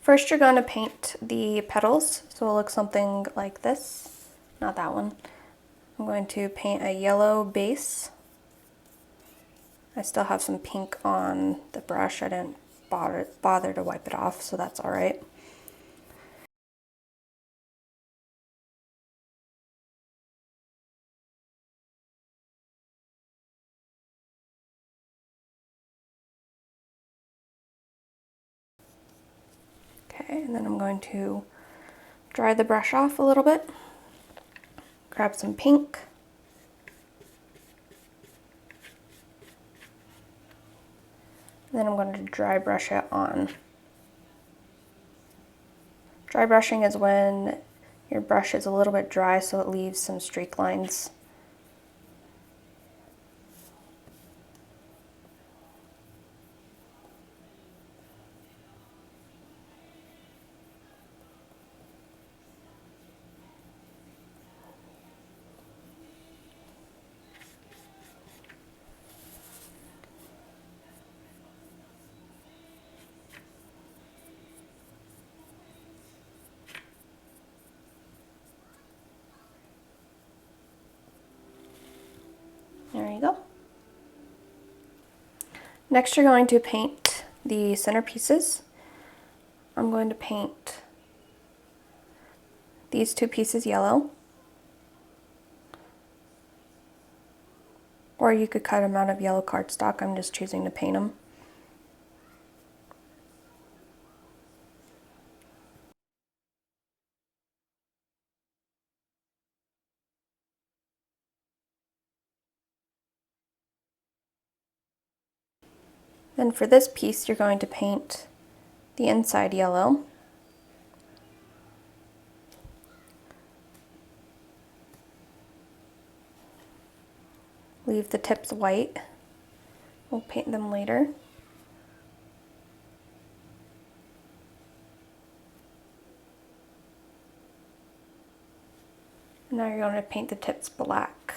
First you're going to paint the petals, so it'll look something like this. Not that one. I'm going to paint a yellow base. I still have some pink on the brush. I didn't bother to wipe it off, so that's all right. Okay, and then I'm going to dry the brush off a little bit. Grab some pink. Then I'm going to dry brush it on. Dry brushing is when your brush is a little bit dry so it leaves some streak lines. There you go. Next you're going to paint the centerpieces. I'm going to paint these two pieces yellow. Or you could cut them out of yellow cardstock. I'm just choosing to paint them. Then for this piece, you're going to paint the inside yellow. Leave the tips white. We'll paint them later. Now you're going to paint the tips black.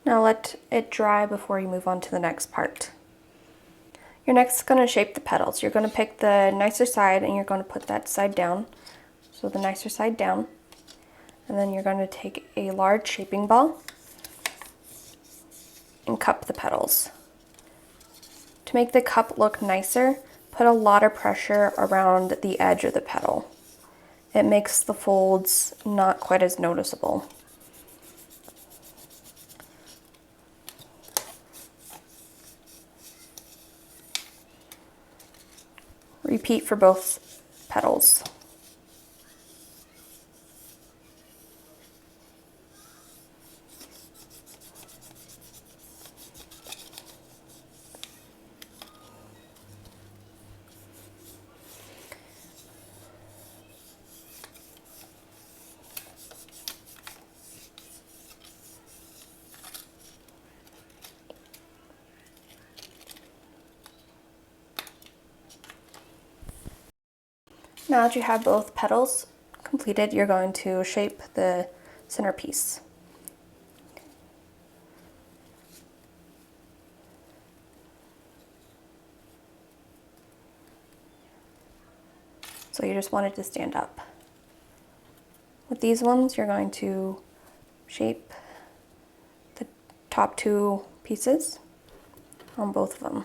Now let it dry before you move on to the next part. You're next going to shape the petals. You're going to pick the nicer side and you're going to put that side down. So the nicer side down. And then you're going to take a large shaping ball and cup the petals. To make the cup look nicer, put a lot of pressure around the edge of the petal. It makes the folds not quite as noticeable. Repeat for both petals. Now that you have both petals completed, you're going to shape the centerpiece. So you just want it to stand up. With these ones, you're going to shape the top two pieces on both of them.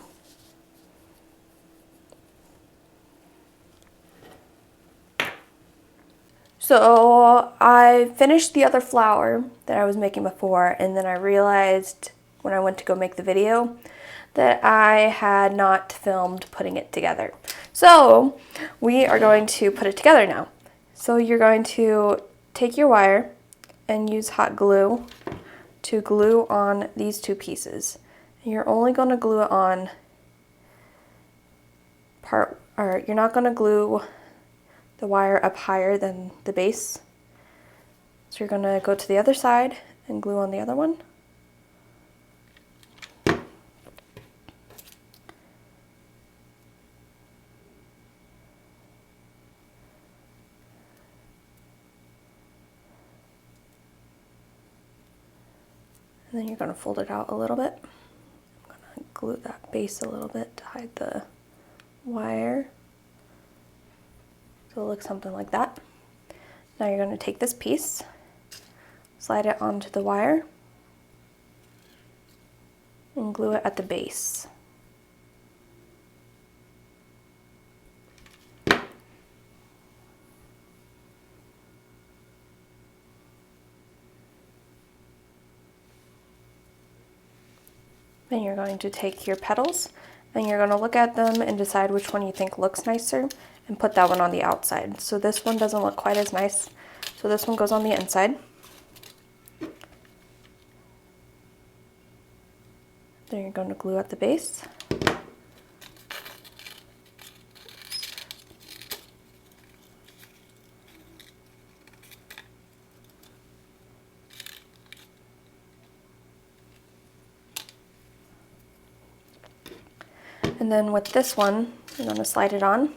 So I finished the other flower that I was making before, and then I realized when I went to go make the video that I had not filmed putting it together. So we are going to put it together now. So you're going to take your wire and use hot glue to glue on these two pieces. You're only going to glue it on you're not going to glue the wire up higher than the base. So you're going to go to the other side and glue on the other one. And then you're going to fold it out a little bit. I'm going to glue that base a little bit to hide the wire. So it'll look something like that. Now you're going to take this piece, slide it onto the wire, and glue it at the base. Then you're going to take your petals and you're going to look at them and decide which one you think looks nicer and put that one on the outside. So this one doesn't look quite as nice, so this one goes on the inside. Then you're going to glue at the base. And then with this one, you're going to slide it on.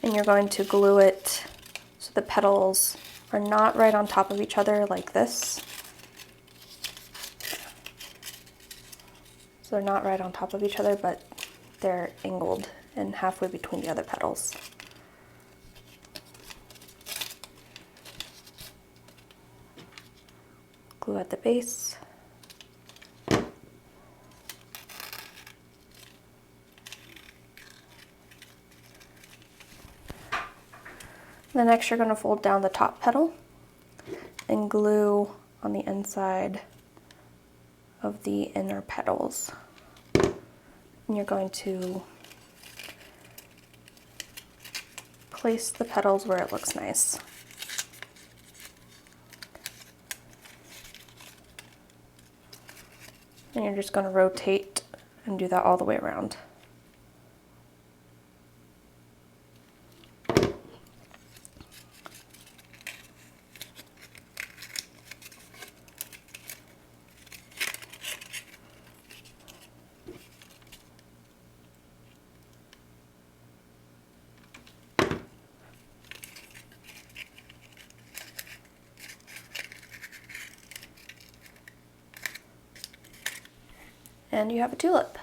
And you're going to glue it so the petals are not right on top of each other like this. So they're not right on top of each other, but they're angled and halfway between the other petals. Glue at the base. Then next you're going to fold down the top petal and glue on the inside of the inner petals. And you're going to place the petals where it looks nice. And you're just going to rotate and do that all the way around. And you have a tulip.